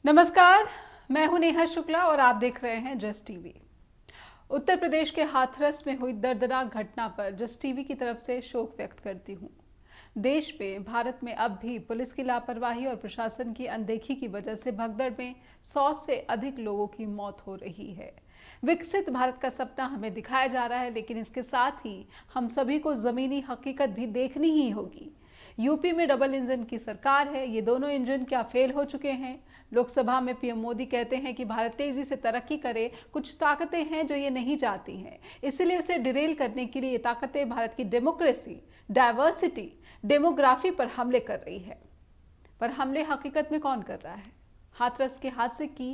नमस्कार, मैं हूं नेहा शुक्ला और आप देख रहे हैं जस्ट टीवी। उत्तर प्रदेश के हाथरस में हुई दर्दनाक घटना पर जस्ट टीवी की तरफ से शोक व्यक्त करती हूं। देश में, भारत में अब भी पुलिस की लापरवाही और प्रशासन की अनदेखी की वजह से भगदड़ में 100 से अधिक लोगों की मौत हो रही है। विकसित भारत का सपना हमें दिखाया जा रहा है, लेकिन इसके साथ ही हम सभी को जमीनी हकीकत भी देखनी ही होगी। यूपी में डबल इंजन की सरकार है। ये दोनों इंजन क्या फेल हो चुके हैं? लोकसभा में पीएम मोदी कहते हैं कि भारत तेजी से तरक्की करे। कुछ ताकतें हैं जो ये नहीं चाहती हैं, इसलिए उसे डिरेल करने के लिए ये ताकतें भारत की डेमोक्रेसी, डाइवर्सिटी, डेमोग्राफी पर हमले कर रही है। पर हमले हकीकत में कौन कर रहा है? हाथरस के हादसे की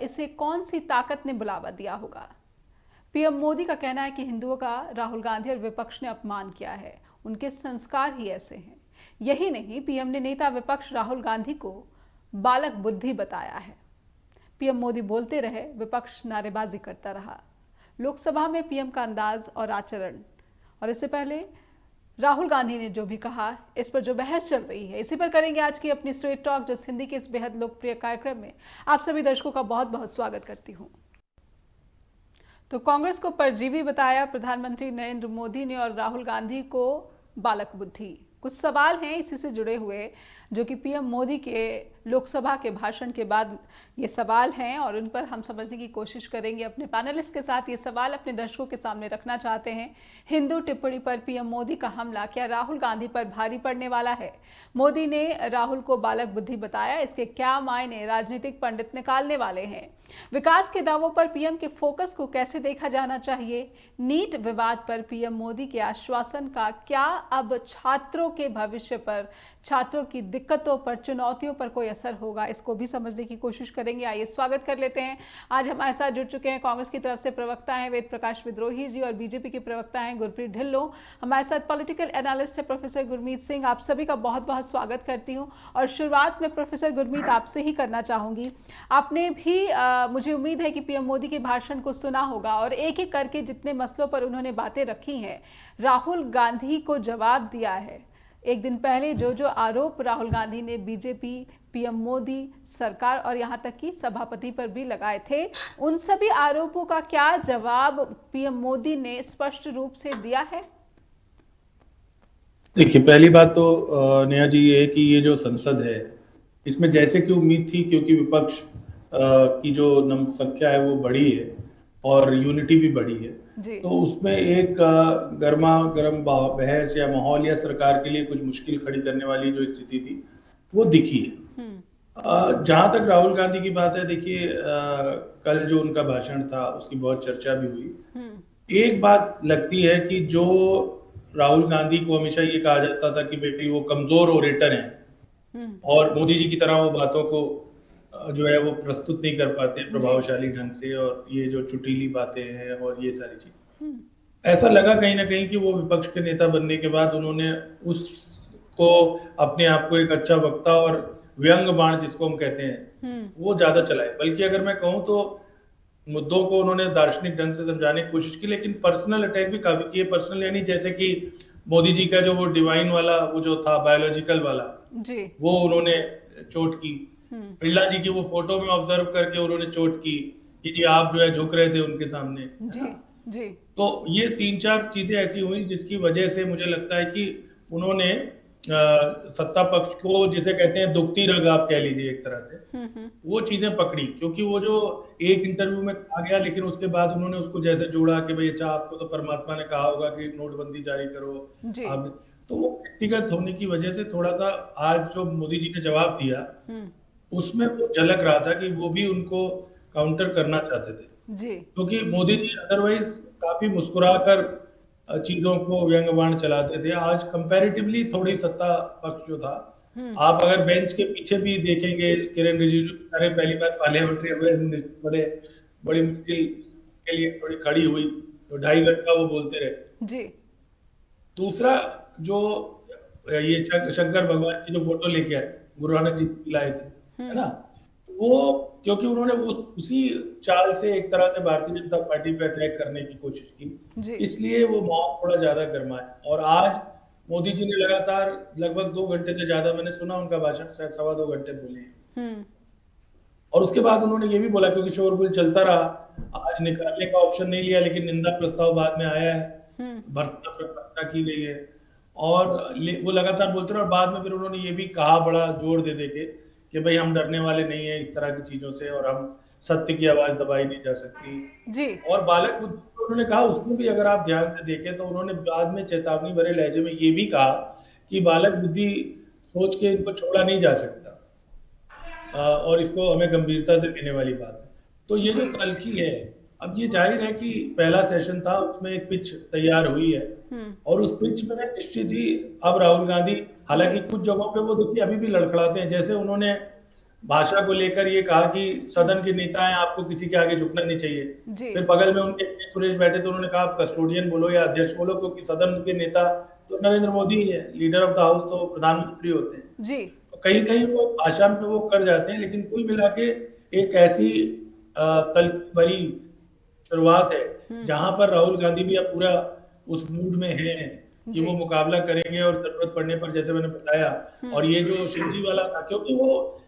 इसे कौन सी ताकत ने बुलावा दिया होगा? पीएम मोदी का कहना है कि हिंदुओं का राहुल गांधी और विपक्ष ने अपमान किया है, उनके संस्कार ही ऐसे हैं। यही नहीं, पीएम ने नेता विपक्ष राहुल गांधी को बालक बुद्धि बताया है। पीएम मोदी बोलते रहे, विपक्ष नारेबाजी करता रहा। लोकसभा में पीएम का अंदाज और आचरण, और इससे पहले राहुल गांधी ने जो भी कहा, इस पर जो बहस चल रही है, इसी पर करेंगे आज की अपनी स्ट्रेट टॉक जो हिंदी के इस बेहद लोकप्रिय कार्यक्रम में आप सभी दर्शकों का बहुत बहुत स्वागत करती हूँ। तो कांग्रेस को परजीवी बताया प्रधानमंत्री नरेंद्र मोदी ने और राहुल गांधी को बालक बुद्धि। कुछ सवाल हैं इसी से जुड़े हुए जो कि पीएम मोदी के लोकसभा के भाषण के बाद ये सवाल हैं और उन पर हम समझने की कोशिश करेंगे। अपने पैनलिस्ट के साथ ये सवाल अपने दर्शकों के सामने रखना चाहते हैं। हिंदू टिप्पणी पर पीएम मोदी का हमला क्या राहुल गांधी पर भारी पड़ने वाला है? मोदी ने राहुल को बालक बुद्धि बताया, इसके क्या मायने राजनीतिक पंडित निकालने वाले हैं? विकास के दावों पर पीएम के फोकस को कैसे देखा जाना चाहिए? नीट विवाद पर पीएम मोदी के आश्वासन का क्या अब छात्रों के भविष्य पर, छात्रों की दिक्कतों पर, चुनौतियों पर कोई असर होगा? इसको भी समझने की कोशिश करेंगे। आइए स्वागत कर लेते हैं। आज हमारे साथ जुड़ चुके हैं कांग्रेस की तरफ से प्रवक्ता हैं वेद प्रकाश विद्रोही जी और बीजेपी के प्रवक्ता हैं गुरप्रीत ढिल्लों। हमारे साथ पॉलिटिकल एनालिस्ट है प्रोफेसर गुरमीत सिंह। आप सभी का बहुत बहुत स्वागत करती हूँ और शुरुआत में प्रोफेसर गुरमीत आपसे ही करना चाहूंगी। आपने भी मुझे उम्मीद है कि पीएम मोदी के भाषण को सुना होगा और एक एक करके जितने मसलों पर उन्होंने बातें रखी हैं, राहुल गांधी को जवाब दिया है। एक दिन पहले जो आरोप राहुल गांधी ने बीजेपी, पीएम मोदी सरकार और यहाँ तक कि सभापति पर भी लगाए थे, उन सभी आरोपों का क्या जवाब पीएम मोदी ने स्पष्ट रूप से दिया है? देखिए, पहली बात तो नेहा जी ये है कि ये जो संसद है इसमें जैसे कि उम्मीद थी, क्योंकि विपक्ष की जो संख्या है वो बढ़ी है और यूनिटी भी बढ़ी है, तो उसमें एक गर्मा गर्म बहस या माहौल या सरकार के लिए कुछ मुश्किल खड़ी करने वाली जो स्थिति थी वो दिखी है। जहां तक राहुल गांधी की बात है, देखिए कल जो उनका भाषण था उसकी बहुत चर्चा भी हुई। एक बात लगती है कि जो राहुल गांधी को हमेशा ये कहा जाता था कि बेटी वो कमजोर ओरेटर हैं और मोदी जी की तरह वो बातों को जो है वो प्रस्तुत नहीं कर पाते प्रभावशाली ढंग से, और ये जो चुटीली बातें हैं और ये सारी चीज, ऐसा लगा कहीं ना कहीं कि वो विपक्ष के नेता बनने के बाद उन्होंने उसको अपने आप को एक अच्छा वक्ता और व्यंग बाण जिसको हम कहते हैं वो ज्यादा चलाए। बल्कि अगर मैं कहूँ तो मुद्दों को उन्होंने दार्शनिक ढंग से समझाने की कोशिश की, लेकिन पर्सनल अटैक भी काफी किए। पर्सनल यानी जैसे कि मोदी जी का जो वो डिवाइन वाला वो जो था बायोलॉजिकल वाला जी, वो उन्होंने चोट की। बिरला जी की वो फोटो में ऑब्जर्व करके उन्होंने चोट की कि जी आप जो है झुक रहे थे उनके सामने जी जी। तो ये 3-4 चीजें ऐसी हुई जिसकी वजह से मुझे लगता है कि उन्होंने सत्ता पक्ष को, जिसे कहते हैं दुखती रग आप कह लीजिए एक तरह से, वो चीजें पकड़ी। क्योंकि वो जो एक इंटरव्यू में कहा गया, लेकिन उसके बाद उन्होंने उसको जैसे जोड़ा कि भाई अच्छा आपको तो परमात्मा ने कहा होगा कि नोटबंदी जारी करो आप, तो वो व्यक्तिगत होने की वजह से थोड़ा सा आज जो मोदी जी ने जवाब दिया उसमें वो झलक रहा था कि वो भी उनको काउंटर करना चाहते थे जी। क्योंकि मोदी जी अदरवाइज काफी मुस्कुराकर चीजों को व्यंग्यबाण चलाते थे। आज कंपैरेटिवली थोड़ी सत्ता पक्ष जो था, आप अगर बेंच के पीछे भी देखेंगे, किरण रिजिजू अरे पहली बार पार्लियामेंट्री बड़ी मुश्किल के लिए थोड़ी खड़ी हुई, तो 2.5 घंटा वो बोलते रहे जी। दूसरा जो ये शंकर भगवान की जो फोटो लेके आए, गुरु नानक जी लाए थे, है ना, वो क्योंकि उन्होंने वो उसी चाल से एक तरह से भारतीय जनता पार्टी पे अटैक करने की कोशिश की, इसलिए वो माहौल थोड़ा ज्यादा गर्मा है। और आज मोदी जी ने लगातार लगभग 2 घंटे से ज्यादा, मैंने सुना उनका भाषण शायद 2.25 घंटे बोले हैं। और उसके बाद उन्होंने ये भी बोला, क्योंकि शोरगुल चलता रहा, आज निकालने का ऑप्शन नहीं लिया, लेकिन निंदा प्रस्ताव बाद में आया है, भर्त्सना प्रस्तावना की गई है, और वो लगातार बोलते रहे। और बाद में फिर उन्होंने ये भी कहा बड़ा जोर दे दे के कि भाई हम डरने वाले नहीं है इस तरह की चीजों से, और हम सत्य की आवाज दबाई नहीं जा सकती जी। और बालक बुद्धि को उन्होंने कहा, उसमें भी अगर आप ध्यान से देखें तो उन्होंने बाद में चेतावनी भरे लहजे में ये भी कहा कि बालक बुद्धि सोच के इनको छोड़ा नहीं जा सकता, और इसको हमें गंभीरता से लेने वाली बात है। तो ये जो कल की है, अब ये जाहिर है कि पहला सेशन था, उसमें एक पिच तैयार हुई है, और उस पिच में निश्चित ही अब राहुल गांधी, हालांकि कुछ जगहों पे वो देखिए अभी भी लड़खड़ाते हैं, जैसे उन्होंने भाषा को लेकर ये कहा कि सदन के नेता हैं, आपको किसी के आगे झुकना नहीं चाहिए। फिर बगल में उनके सुरेश बैठे तो उन्होंने कहा आप कस्टोडियन बोलो या अध्यक्ष बोलो, क्योंकि सदन के नेता तो नरेंद्र मोदी ही है, लीडर ऑफ द हाउस तो प्रधानमंत्री होते हैं जी। तो कहीं कहीं वो भाषा में वो कर जाते हैं, लेकिन कुल मिला के एक ऐसी तल्खी भरी शुरुआत है जहां पर राहुल गांधी भी अब पूरा उस मूड में है कि वो मुकाबला करेंगे, और जरूरत पड़ने पर, जैसे मैंने बताया, और ये जो शिवजी वाला था, क्योंकि वो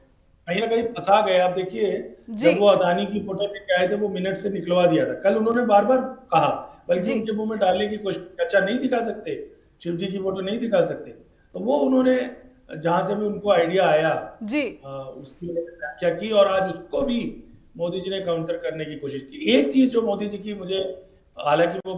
कहीं ना कहीं फंसा गए। आप देखिए, जब वो अदानी की फोटो लेके आए थे, वो मिनट से निकलवा दिया था। कल उन्होंने बार बार कहा, बल्कि उनके मुंह में डालने की कोशिश, अच्छा नहीं दिखा सकते, शिव जी की फोटो नहीं दिखा सकते, तो वो उन्होंने जहां से भी उनको आइडिया आया जी उसकी व्याख्या की, और आज उसको भी मोदी जी ने काउंटर करने की कोशिश की। एक चीज जो मोदी जी की, मुझे, हालांकि वो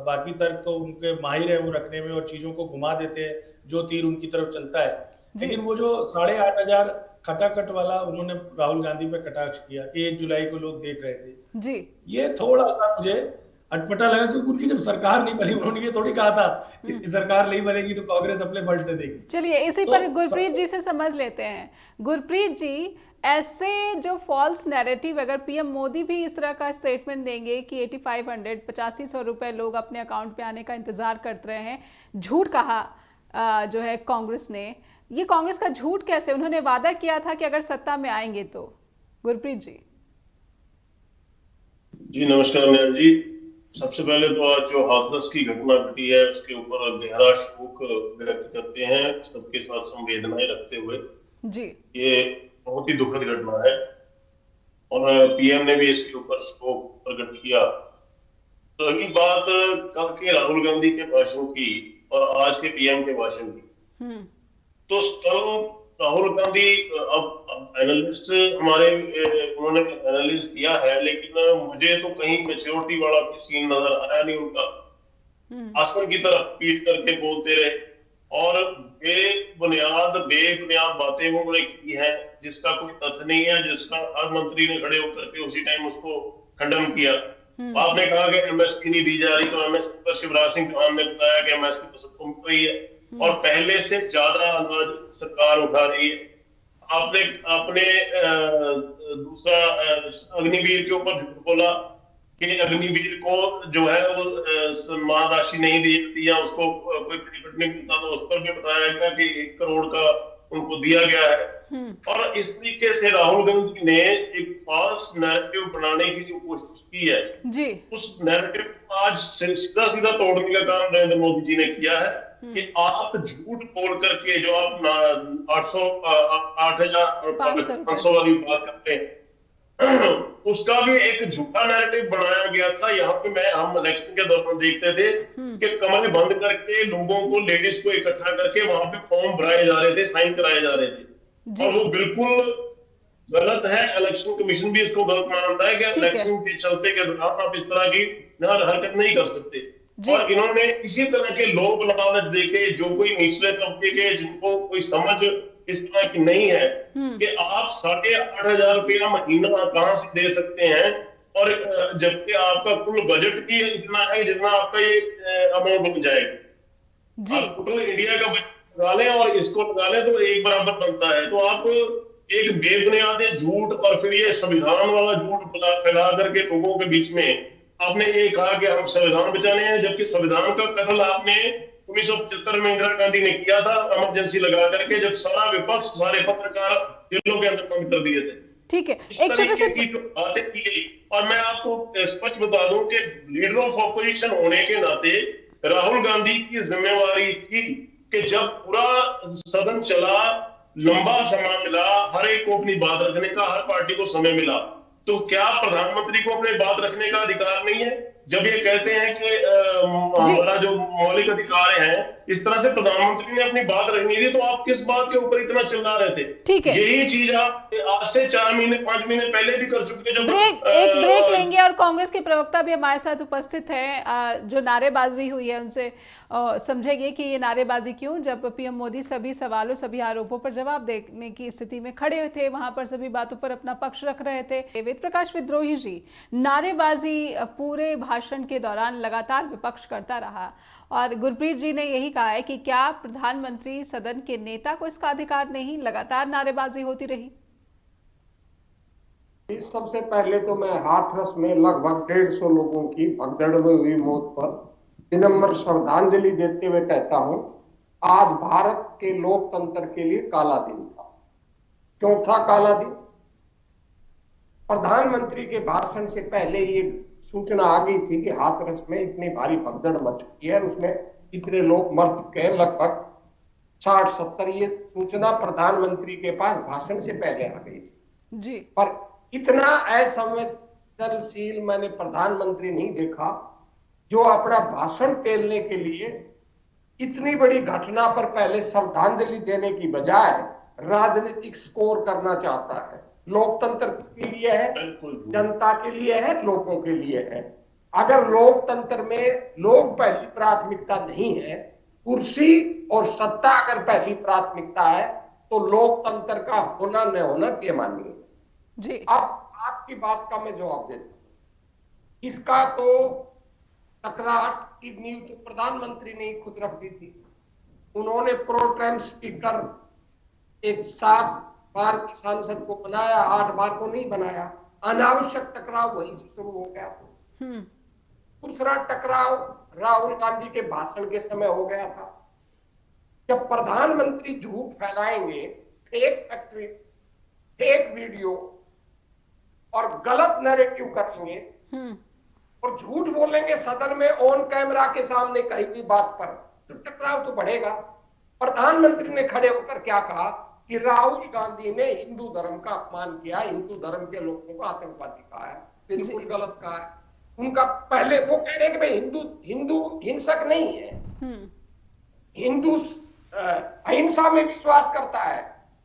बाकी तर्क तो उनके माहिर है वो रखने में, और चीजों को घुमा देते हैं जो तीर उनकी तरफ चलता है, लेकिन वो जो 8,500 खटाखट वाला उन्होंने राहुल गांधी पे कटाक्ष किया कि 1 जुलाई को लोग देख रहे थे जी, ये थोड़ा सा मुझे अटपटा लगा, क्योंकि उनकी जब सरकार नहीं बनी, उन्होंने ये थोड़ी कहा था कि सरकार नहीं बनेगी तो कांग्रेस अपने बल से देगी। चलिए इसी पर गुरप्रीत जी से समझ लेते हैं। गुरप्रीत जी, ऐसे जो फॉल्स नैरेटिव, अगर पीएम मोदी भी इस तरह का स्टेटमेंट देंगे कि 8500 8500 रुपए लोग अपने अकाउंट पे आने का इंतजार करते रहे हैं, झूठ कहा जो है कांग्रेस ने, ये कांग्रेस का झूठ कैसे? उन्होंने वादा किया था कि अगर सत्ता में आएंगे तो। गुरप्रीत जी। जी नमस्कार नैन जी। सबसे पहले तो आज जो हाथरस की घटना घटी है उसके ऊपर गहरा शोक व्यक्त करते हैं, सबके साथ संवेदनाएं रखते हुए जी। ये बहुत ही दुखद घटना है और पीएम ने भी इसके ऊपर शोक प्रकट किया। तो रही बात कल के राहुल गांधी के भाषण की और आज के पीएम के भाषण की, तो कल राहुल गांधी, अब एनालिस्ट हमारे, उन्होंने एनालिस किया है, लेकिन मुझे तो कहीं मैच्योरिटी वाला सीन नजर आया नहीं उनका। आसमान की तरफ पीट करके बोलते रहे और बेबुनियाद बातें उन्होंने की हैं जिसका कोई तथ्य नहीं है, जिसका हर मंत्री ने खड़े होकर के उसी टाइम उसको खंडन किया। आपने कहा कि एमएसपी नहीं दी जा रही, तो एमएसपी पर शिवराज सिंह चौहान ने बताया कि एमएसपी तो सबको मिल रही है और पहले से ज्यादा अनाज सरकार उठा रही है। आपने अपने दूसरा अग्निवीर के ऊपर झूठ बोला कि अग्निवीर को जो है वो सम्मान राशि नहीं दी जाती या उसको कोई बेनिफिट नहीं मिलता, तो उस पर भी बताया गया कि 1 करोड़ का उनको दिया गया है। और इस तरीके से राहुल गांधी ने एक फॉल्स नैरेटिव बनाने की जो कोशिश की है जी, उस नैरेटिव को आज सीधा सीधा तोड़ने का काम नरेंद्र मोदी जी ने किया है कि आप झूठ बोल करके जो आप 8,500 वाली बात करते हैं उसका भी एक झूठा नैरेटिव बनाया गया था। यहाँ पे हम इलेक्शन के दौरान देखते थे कि कमरे बंद करके लोगों को, लेडीज को इकट्ठा करके वहां पे फॉर्म भराए जा रहे थे, साइन कराए जा रहे थे, और वो बिल्कुल गलत है। इलेक्शन कमीशन भी इसको गलत मानता है कि इलेक्शन के चलते के दौरान आप इस तरह की हरकत नहीं कर सकते। और इन्होंने इसी तरह के लोभ लालच देखे, जो कोई निचले तबके के जिनको कोई समझ इस तरह की नहीं है कि आप 8,500 रुपया महीना कहां से दे सकते हैं, और जबकि आपका कुल बजट ही इतना है जितना आपका ये अमाउंट बन जाएगा। आप टोटल इंडिया का बजट लगा लें और इसको लगा लें तो एक बराबर बनता है। तो आप एक बेबुनियाद झूठ और फिर ये संविधान वाला झूठ फैला करके लोगों के बीच में आपने ये कहा कि हम संविधान बचाने हैं, जबकि संविधान का कत्ल आपने 1975 में इंदिरा गांधी ने किया था इमरजेंसी लगा करके, जब सारा विपक्ष, सारे पत्रकार जेलों के अंदर बंद कर दिए थे। ठीक है, एक छोटे से बातें की गई। और मैं आपको स्पष्ट बता दूं कि लीडर ऑफ ऑपोजिशन होने के नाते राहुल गांधी की जिम्मेवारी थी कि जब पूरा सदन चला, लंबा समय मिला, हर एक को अपनी बात रखने का, हर पार्टी को समय मिला, तो क्या प्रधानमंत्री को अपनी बात रखने का अधिकार नहीं है? जब ये कहते हैं कि हमारा जो मौलिक अधिकार है, इस तरह से प्रधानमंत्री ने अपनी बात रखनी थी, तो आप किस बात के ऊपर इतना चिल्ला रहे थे? ठीक है, यही चीज आप आज से 4 महीने 5 महीने पहले भी कर चुके थे। जब एक ब्रेक लेंगे और कांग्रेस के प्रवक्ता भी हमारे साथ उपस्थित हैं, जो नारेबाजी हुई है उनसे समझेंगे कि ये नारेबाजी क्यों, जब पीएम मोदी सभी सवालों सभी आरोपों पर जवाब देने की स्थिति में खड़े थे, वहां पर सभी बातों पर अपना पक्ष रख रहे थे। वेद प्रकाश विद्रोही जी, नारेबाजी पूरे भाषण के दौरान लगातार विपक्ष करता रहा और गुरप्रीत जी ने यही कहा है कि क्या प्रधानमंत्री सदन के नेता को इसका अधिकार नहीं, लगातार नारेबाजी होती रही। सबसे पहले तो मैं हाथरस में लगभग 150 लोगों की भगदड़ में हुई मौत पर विनम्र श्रद्धांजलि देते हुए कहता हूं, आज भारत के लोकतंत्र के लिए काला दिन था। क्यों था काला दिन? प्रधानमंत्री के भाषण से पहले ये सूचना आ गई थी कि हाथरस में इतनी भारी भगदड़ मच चुकी है और उसमें इतने लोग मर चुके हैं, लगभग 60-70। ये सूचना प्रधानमंत्री के पास भाषण से पहले आ गई थी जी। पर इतना असंवेदनशील मैंने प्रधानमंत्री नहीं देखा, जो अपना भाषण पेलने के लिए इतनी बड़ी घटना पर पहले श्रद्धांजलि देने की बजाय राजनीतिक स्कोर करना चाहता है। लोकतंत्र किसके लिए है? जनता के लिए है, लोगों के लिए है। अगर लोकतंत्र में लोग पहली प्राथमिकता नहीं है, कुर्सी और सत्ता अगर पहली प्राथमिकता है, तो लोकतंत्र का होना न होना बेमानी है जी। अब आपकी बात का मैं जवाब देता हूं। इसका तो टकराहट की नींव तो प्रधानमंत्री ने खुद रख दी थी। उन्होंने प्रोटेम स्पीकर एक 7 बार की सांसद को बनाया, 8 बार को नहीं बनाया। अनावश्यक टकराव वहीं से शुरू हो गया था। दूसरा टकराव राहुल गांधी के भाषण के समय हो गया था। जब प्रधानमंत्री झूठ फैलाएंगे, फेक फैक्ट्री, फेक वीडियो और गलत नैरेटिव करेंगे और झूठ बोलेंगे सदन में ऑन कैमरा के सामने कहीं भी बात पर, तो टकराव तो बढ़ेगा। प्रधानमंत्री ने खड़े होकर क्या कहा कि राहुल गांधी ने हिंदू धर्म का अपमान किया, हिंदू धर्म के लोगों को आतंकवादी कहा है। बिल्कुल गलत कहा है। उनका पहले वो कह रहे कि भाई हिंदू हिंसक नहीं है, हिंदू अहिंसा में विश्वास करता है,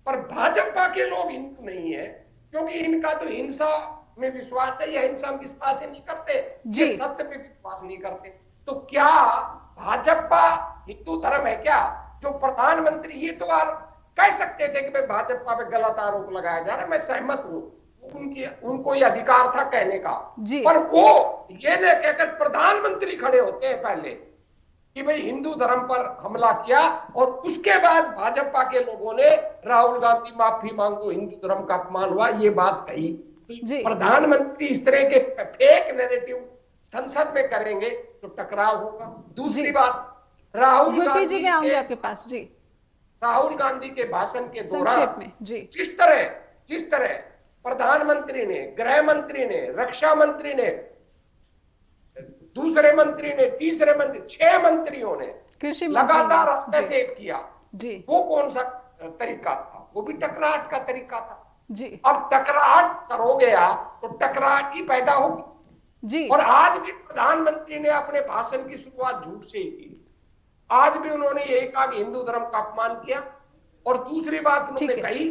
पर भाजपा के लोग हिंदू नहीं है, क्योंकि इनका तो हिंसा में विश्वास है, या हिंसा में विश्वास नहीं करते, ये सत्य में विश्वास नहीं करते। तो क्या भाजपा हिंदू धर्म है क्या? जो प्रधानमंत्री ये तो कह सकते थे कि भाई भाजपा पे गलत आरोप लगाया जा रहा है, मैं सहमत हूं, उनको ये अधिकार था कहने का, पर वो ये न कहकर प्रधानमंत्री खड़े होते हैं पहले कि भाई हिंदू धर्म पर हमला किया, और उसके बाद भाजपा के लोगों ने राहुल गांधी माफी मांगो, हिंदू धर्म का अपमान हुआ, ये बात कही। प्रधानमंत्री इस तरह के फेक नैरेटिव संसद में करेंगे तो टकराव होगा। दूसरी बात, राहुल गांधी आपके पास जी, राहुल गांधी के भाषण के दौरान जिस तरह प्रधानमंत्री ने, गृह मंत्री ने, रक्षा मंत्री ने, दूसरे मंत्री ने, तीसरे मंत्री, 6 मंत्रियों ने लगातार हस्तक्षेप किया, वो कौन सा तरीका था? वो भी टकराहट का तरीका था जी। अब टकराहट करोगे आप तो टकराहट ही पैदा होगी जी। और आज भी प्रधानमंत्री ने अपने भाषण की शुरुआत झूठ से ही की। आज भी उन्होंने यही कहा कि हिंदू धर्म का अपमान किया, और दूसरी बात उन्होंने कही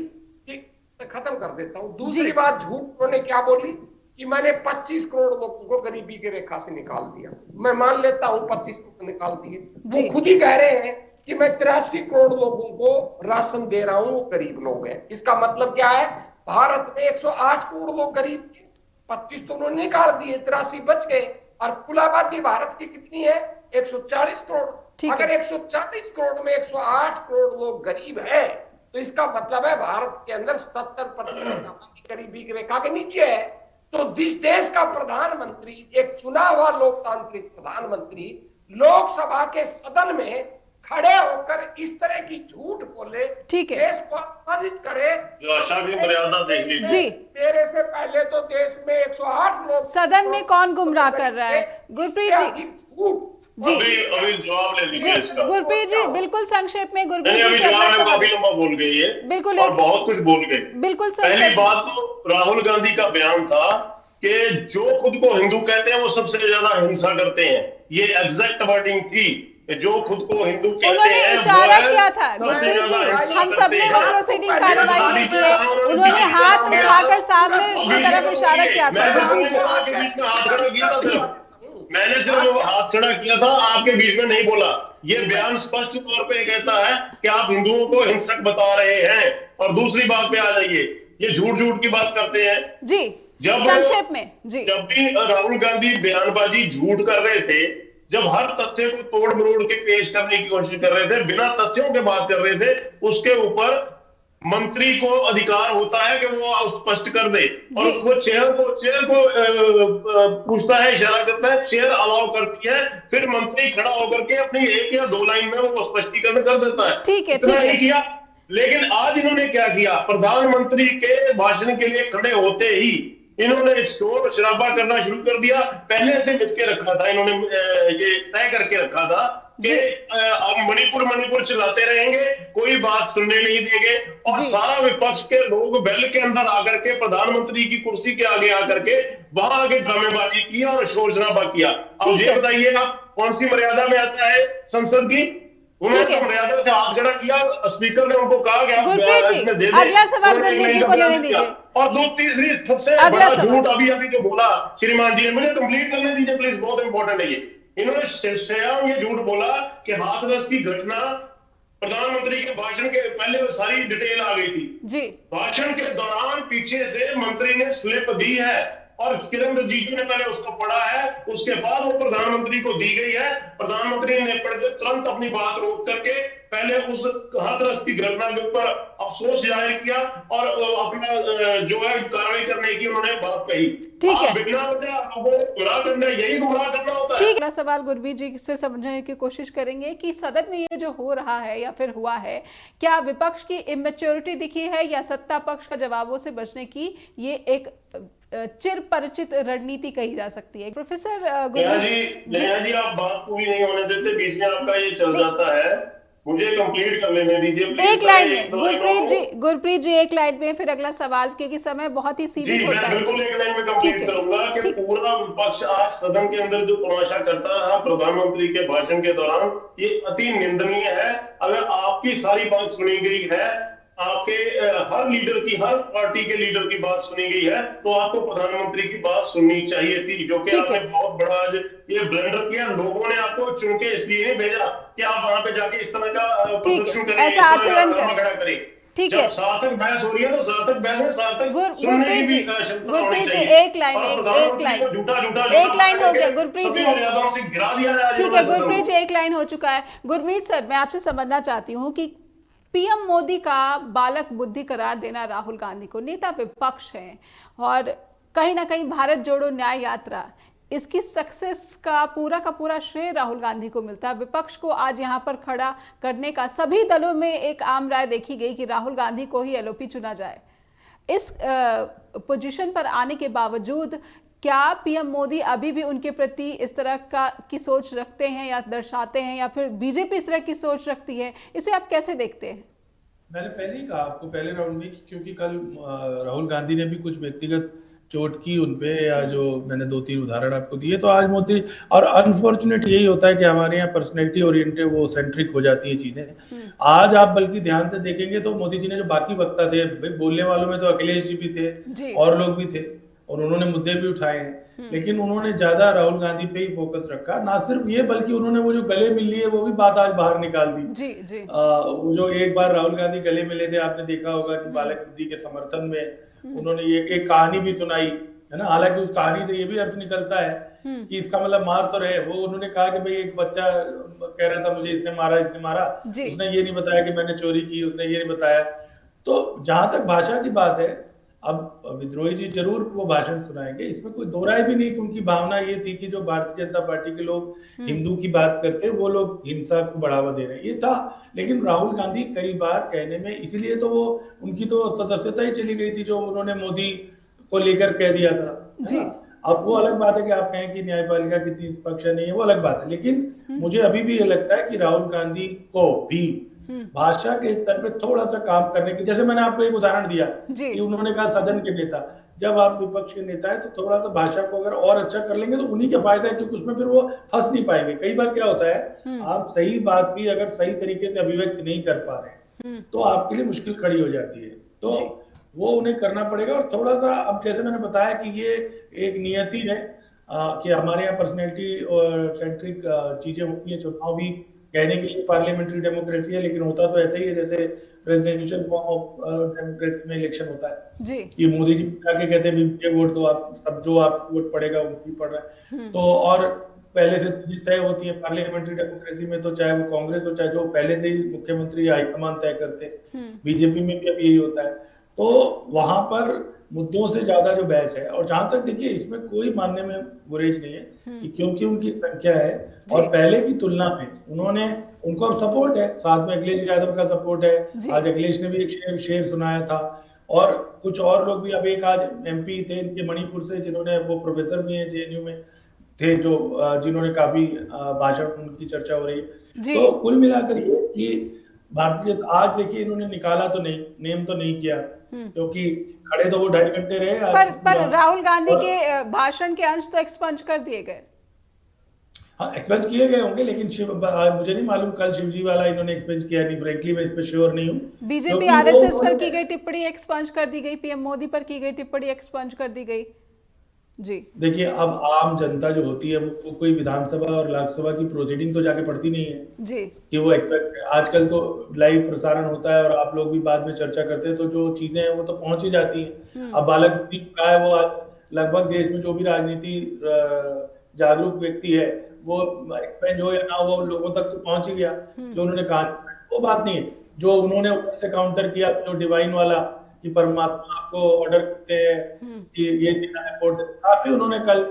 कि खत्म कर देता हूं, दूसरी बात झूठ उन्होंने क्या बोली कि मैंने 25 करोड़ लोगों को गरीबी की रेखा से निकाल दिया। मैं मान लेता हूं 25 करोड़ निकाल दिए, वो खुद ही कह रहे हैं कि मैं 83 करोड़ लोगों को राशन दे रहा हूं, वो गरीब लोग हैं। इसका मतलब क्या है? भारत में 108 करोड़ लोग गरीब थे, 25 तो उन्होंने निकाल दिए, 83 बच गए, और कुल आबादी भारत की कितनी है? 140 करोड़। अगर 140 करोड़ में 108 करोड़ लोग गरीब है, तो इसका मतलब है भारत के अंदर 77% आबादी गरीबी की रेखा के नीचे है। तो जिस देश का प्रधानमंत्री, एक चुना हुआ लोकतांत्रिक प्रधानमंत्री, लोकसभा के सदन में खड़े होकर इस तरह की झूठ बोले, देश को अपमानित करे, मर्यादा देख लीजिए। मेरे से पहले तो देश में 108 लोग, सदन में कौन गुमराह कर रहा है? गुरप्रीत जी जी अभी जवाब ले लीजिए इसका। गुरप्रीत जी बिल्कुल संक्षेप में, गुरप्रीत नहीं, जी अभी से अगला जवाब में सवाल। काफी लंबा बोल गई है, बिल्कुल और बहुत कुछ बोल गई। बिल्कुल पहली संक्षेप में। बात तो राहुल गांधी का बयान था कि जो खुद को हिंदू कहते हैं वो सबसे ज्यादा हिंसा करते हैं, ये एग्जैक्ट वर्डिंग थी कि जो खुद को हिंदू कहते उन्होंने हैं इशारा वो किया था सबसे गुरप्रीत ज्यादा जी, हिंसा हम करते सबने वो हैं। प्रोसीडिंग कार्रवाई नहीं की है, उन्होंने हाथ उठाकर सामने की तरफ इशारा किया था गुरप्रीत जी। आपके बीच में हाथ खड़ा किया था, सिर्फ मैंने सिर्फ वो हाथ खड़ा किया था, आपके बीच में नहीं बोला। ये बयान स्पष्ट तौर पे कहता है कि आप हिंदुओं को हिंसक बता रहे हैं। और दूसरी बात पे आ जाइए, ये झूठ झूठ की बात करते हैं जी संक्षेप में जी। जब भी राहुल गांधी बयानबाजी झूठ कर रहे थे, जब हर तथ्य को तोड़ मरोड़ के पेश करने की कोशिश कर रहे थे, बिना तथ्यों के बात कर रहे थे, उसके ऊपर मंत्री को अधिकार होता है कि वो स्पष्ट कर दे, और उसको चेयर को पूछता है, इशारा करता है, चेयर अलाउ करती है, फिर मंत्री खड़ा होकर के अपनी 1 या 2 लाइन में वो स्पष्टीकरण कर देता है। ठीक है इतना ही किया। लेकिन आज इन्होंने क्या किया, प्रधानमंत्री के भाषण के लिए खड़े होते ही इन्होंने शोर शराबा करना शुरू कर दिया। पहले से लिख के रखा था इन्होंने, ये तय करके रखा था कि अब मणिपुर चिल्लाते रहेंगे, कोई बात सुनने नहीं देंगे, और सारा विपक्ष के लोग बेल के अंदर आकर के प्रधानमंत्री की कुर्सी के आगे आकर के वहां आके ड्रामेबाजी की और शोर शराबा किया। अब ये बताइए आप कौन सी मर्यादा में आता है संसद की? उन्होंने तो मर्यादा से हाथ खड़ा किया, स्पीकर ने उनको कहा कि आप इसमें दे दें। अगला सवाल गुरप्रीत जी को लेने दीजिए। और तीसरी सबसे बड़ा झूठ अभी जो बोला श्रीमान जी ने, मुझे कंप्लीट करने दीजिए प्लीज, बहुत इंपॉर्टेंट है ये। इन्होंने स्वयं ये झूठ बोला कि हाथरस की घटना प्रधानमंत्री के भाषण के पहले सारी डिटेल आ गई थी जी। भाषण के दौरान पीछे से मंत्री ने स्लिप दी है, और किरण रिजिजू ने पहले उसको पढ़ा है, उसके बाद वो प्रधानमंत्री को दी गई है। प्रधानमंत्री ने पढ़कर तुरंत अपनी बात रोक करके पहले उस हाथरस की घटना के ऊपर अफसोस जाहिर किया, और अपना जो है कार्रवाई करने की उन्होंने बात कही। ठीक है, बिना वजह लोगों को गुमराह करना, यही गुमराह करना होता है। ठीक है, सवाल गुरप्रीत जी से समझने की कोशिश करेंगे कि सदन में ये जो हो रहा है या फिर हुआ है, क्या विपक्ष की इमेच्योरिटी दिखी है या सत्ता पक्ष का जवाबों से बचने की ये एक चिर परिचित रणनीति कही जा सकती है? प्रोफेसर गुरप्रीत जी, आप बात पूरी नहीं होने देते, बीच में आपका ये चल जाता है, मुझे कंप्लीट कर लेने दीजिए एक लाइन में। गुरप्रीत जी एक लाइन में, फिर अगला सवाल, क्योंकि समय बहुत ही सीमित होता है। बिल्कुल एक लाइन में कंप्लीट करूंगा कि पूरा विपक्ष आज सदन के अंदर जो तमाशा करता रहा प्रधानमंत्री के भाषण के दौरान, ये अति निंदनीय है। अगर आपकी सारी बात सुनी गई है, आपके हर लीडर की, हर पार्टी के लीडर की बात सुनी गई है, तो आपको प्रधानमंत्री की बात सुननी चाहिए थी, जो कि आपने बहुत बड़ा आज ये ब्लंडर किया। लोगों ने आपको चुन के इसलिए नहीं भेजा कि आप वहां पे जाके इस तरह का प्रदर्शन करें, ऐसा आचरण करें। ठीक है, सार्थक बहस हो रही है तो सार्थक बहस में सार्थक सुनने की भी क्षमता होनी चाहिए। एक लाइन हो गया गुरप्रीत जी, से गिरा दिया जाए। ठीक है गुरप्रीत जी, एक लाइन हो चुका है। गुरमीत सर, मैं आपसे समझना चाहती हूँ कि पीएम मोदी का बालक बुद्धि करार देना राहुल गांधी को, नेता विपक्ष हैं और कहीं ना कहीं भारत जोड़ो न्याय यात्रा, इसकी सक्सेस का पूरा श्रेय राहुल गांधी को मिलता है। विपक्ष को आज यहाँ पर खड़ा करने का सभी दलों में एक आम राय देखी गई कि राहुल गांधी को ही एलओपी चुना जाए। इस पोजीशन पर आने के बावजूद क्या पीएम मोदी अभी भी उनके प्रति इस तरह की सोच रखते हैं या दर्शाते हैं, या फिर बीजेपी इस तरह की सोच रखती है? इसे आप कैसे देखते हैं? मैंने पहले ही कहा आपको पहले राउंड में, क्योंकि कल राहुल गांधी ने भी कुछ व्यक्तिगत चोट की उनपे, या जो मैंने 2-3 उदाहरण आपको दिए, तो आज मोदी, और अनफॉर्चुनेट यही होता है कि हमारे यहाँ पर्सनैलिटी ओरिएंटेड वो सेंट्रिक हो जाती है चीजें। आज आप बल्कि ध्यान से देखेंगे तो मोदी जी ने जो बाकी वक्ता थे, बोलने वालों में तो अखिलेश जी भी थे और लोग भी थे, और उन्होंने मुद्दे भी उठाए हैं, लेकिन उन्होंने ज्यादा राहुल गांधी पे ही फोकस रखा। ना सिर्फ ये, बल्कि उन्होंने वो जो गले मिल लिए वो भी बात आज बाहर निकाल दी। जी। वो जो एक बार राहुल गांधी गले मिले थे, आपने देखा होगा कि बालक बुद्धि के समर्थन में उन्होंने एक कहानी भी सुनाई है ना। हालांकि उस कहानी से ये भी अर्थ निकलता है कि इसका मतलब मार तो रहे। वो उन्होंने कहा कि भाई एक बच्चा कह रहा था मुझे इसने मारा, उसने ये नहीं बताया कि मैंने चोरी की, उसने ये नहीं बताया। तो जहां तक भाषा की बात है, अब विद्रोही जी जरूर वो भाषण सुनाएंगे, इसमें कोई दो राय भी नहीं कि उनकी भावना ये थी कि जो भारतीय जनता पार्टी के लोग हिंदू की बात करते हैं वो लोग हिंसा को बढ़ावा दे रहे हैं, ये था। लेकिन राहुल गांधी कई बार कहने में, इसीलिए तो वो उनकी तो सदस्यता ही चली गई थी जो उन्होंने मोदी को लेकर कह दिया था जी। अब वो अलग बात है कि आप कहें कि न्यायपालिका कितनी निष्पक्ष नहीं है, वो अलग बात है, लेकिन मुझे अभी भी ये लगता है कि राहुल गांधी को भी भाषा के स्तर पे थोड़ा सा काम करने की, जैसे मैंने आपको एक उदाहरण दिया कि उन्होंने कहा सदन के नेता, जब आप विपक्ष के नेता है तो थोड़ा सा भाषा को अगर और अच्छा कर लेंगे तो उन्हीं का फायदा है, क्योंकि उसमें फिर वो फंस नहीं पाएंगे। कई बार क्या होता है, आप सही बात भी अगर सही तरीके से अभिव्यक्त नहीं कर पा रहे तो आपके लिए मुश्किल खड़ी हो जाती है, तो वो उन्हें करना पड़ेगा। और थोड़ा सा, अब जैसे मैंने बताया कि ये एक नियति है कि हमारे यहाँ पर्सनैलिटी सेंट्रिक चीजें होती है, चुनाव भी कहने के लिए पार्लियामेंट्री डेमोक्रेसी है, लेकिन होता तो ऐसा ही है जैसे प्रेसिडेंशियल फॉर्म ऑफ डेमोक्रेसी में इलेक्शन होता है जी। कि मोदी जी जाके कहते हैं ये वोट दो, आप सब जो आप वोट पड़ेगा उनकी पड़ रहा है, तो और पहले से तय होती है। पार्लियामेंट्री डेमोक्रेसी में तो चाहे वो कांग्रेस हो चाहे जो, पहले से ही मुख्यमंत्री हाईकमान तय करते हैं। बीजेपी में भी अब यही होता है, तो वहां पर मुद्दों से ज्यादा जो बहस है, और जहां तक देखिए इसमें कोई मानने में गुरेज नहीं है कि क्योंकि उनकी संख्या है और पहले की तुलना में उनको अब सपोर्ट है, साथ में अखिलेश यादव का सपोर्ट है, आज अखिलेश ने भी एक शेर सुनाया था, और कुछ और लोग भी, अब एक आज एमपी थे इनके मणिपुर से जिन्होंने, वो प्रोफेसर भी हैं जेएनयू में थे, जो जिन्होंने काफी भाषण, उनकी चर्चा हो रही है। तो कुल मिलाकर ये कि भारतीय, आज देखिए इन्होंने निकाला तो नहीं, नेम तो नहीं किया, क्योंकि खड़े तो वो 2.5 घंटे रहे। पर राहुल गांधी के भाषण के अंश तो एक्सपंज कर दिए गए। हाँ, एक्सपेंज किए गए होंगे, लेकिन मुझे नहीं मालूम कल शिवजी वाला इन्होंने एक्सपेंज किया नहीं, फ्रैंकली मैं इस पे श्योर नहीं हूँ। बीजेपी आरएसएस पर की गई टिप्पणी एक्सपंज कर दी गई, पीएम मोदी पर की गई टिप्पणी एक्सपंज कर दी गई जी। देखिए, अब आम जनता जो होती है वो कोई विधानसभा और लोकसभा की प्रोसीडिंग तो जाके पढ़ती नहीं है जी, कि वो एक्सपेक्ट, आजकल तो लाइव प्रसारण होता है और आप लोग भी बाद में चर्चा करते हैं, तो जो चीजें हैं वो तो पहुंच ही जाती हैं। अब बालक का है, वो लगभग देश में जो भी राजनीति जागरूक व्यक्ति है वो एक्सपेंज हो या ना, वो लोगों तक तो पहुंच ही गया जो उन्होंने कहा। वो बात नहीं है जो उन्होंने ऊपर से काउंटर किया, जो डिवाइन वाला कि परमात्मा आपको ऑर्डर करते हैं कि ये देना है, वोट, काफी उन्होंने कल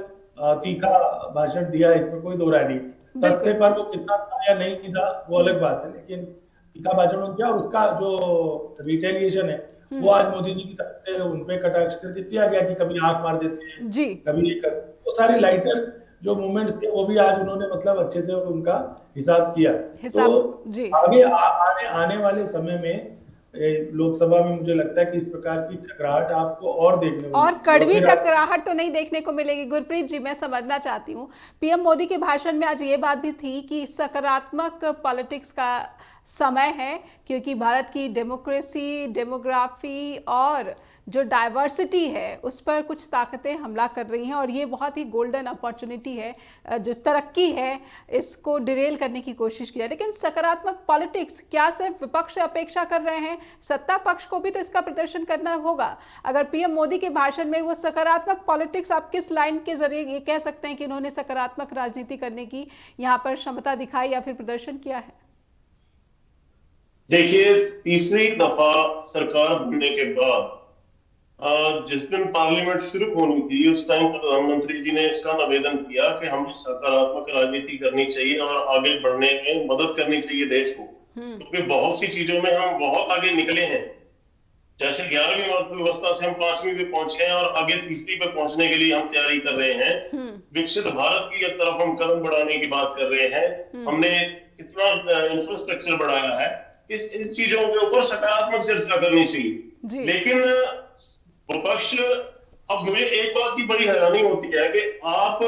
तीखा भाषण दिया, इसमें कोई दो राय नहीं। तथ्य पर वो कितना था या नहीं था वो अलग बात है, लेकिन तीखा भाषण किया, और उसका जो रिटेलिएशन है वो आज मोदी जी की तरफ से उनपे कटाक्ष करके किया गया कि कभी आंख मार देते हैं जी, कभी ये कर, वो सारे लाइटर जो मूवमेंट थे वो भी आज उन्होंने मतलब अच्छे से उनका हिसाब किया। तो जी। आगे आने वाले समय में लोकसभा में मुझे लगता है कि इस प्रकार की टकराहट आपको और देखने को, और कड़वी टकराहट तो नहीं देखने को मिलेगी। गुरप्रीत जी, मैं समझना चाहती हूँ, पीएम मोदी के भाषण में आज ये बात भी थी कि सकारात्मक पॉलिटिक्स का समय है, क्योंकि भारत की डेमोक्रेसी, डेमोग्राफी और जो डाइवर्सिटी है उस पर कुछ ताकतें हमला कर रही हैं, और ये बहुत ही गोल्डन अपॉर्चुनिटी है, जो तरक्की है इसको डिरेल करने की कोशिश की जाए। लेकिन सकारात्मक पॉलिटिक्स क्या सिर्फ विपक्ष से अपेक्षा कर रहे हैं? सत्ता पक्ष को भी तो इसका प्रदर्शन करना होगा। अगर पीएम मोदी के भाषण में वो सकारात्मक पॉलिटिक्स, आप किस लाइन के जरिए ये कह सकते हैं कि इन्होंने सकारात्मक राजनीति करने की यहाँ पर क्षमता दिखाई या फिर प्रदर्शन किया है? देखिए, तीसरी दफा सरकार बनने के बाद जिस दिन पार्लियामेंट शुरू होनी थी उस टाइम प्रधानमंत्री जी ने इसका निवेदन किया कि हमें सकारात्मक राजनीति करनी चाहिए और आगे बढ़ने में मदद करनी चाहिए देश को, क्योंकि बहुत सी चीजों में हम बहुत आगे निकले हैं। जैसे 11वीं अर्थव्यवस्था से हम 5वीं पे पहुंच गए और आगे तीसरी पे पहुंचने के लिए हम तैयारी कर रहे हैं। विकसित भारत की तरफ हम कदम बढ़ाने की बात कर रहे हैं। हमने कितना इंफ्रास्ट्रक्चर बढ़ाया है, इन चीजों के ऊपर सकारात्मक चर्चा करनी चाहिए। लेकिन विपक्ष, अब मुझे एक बात की बड़ी हैरानी होती है कि आप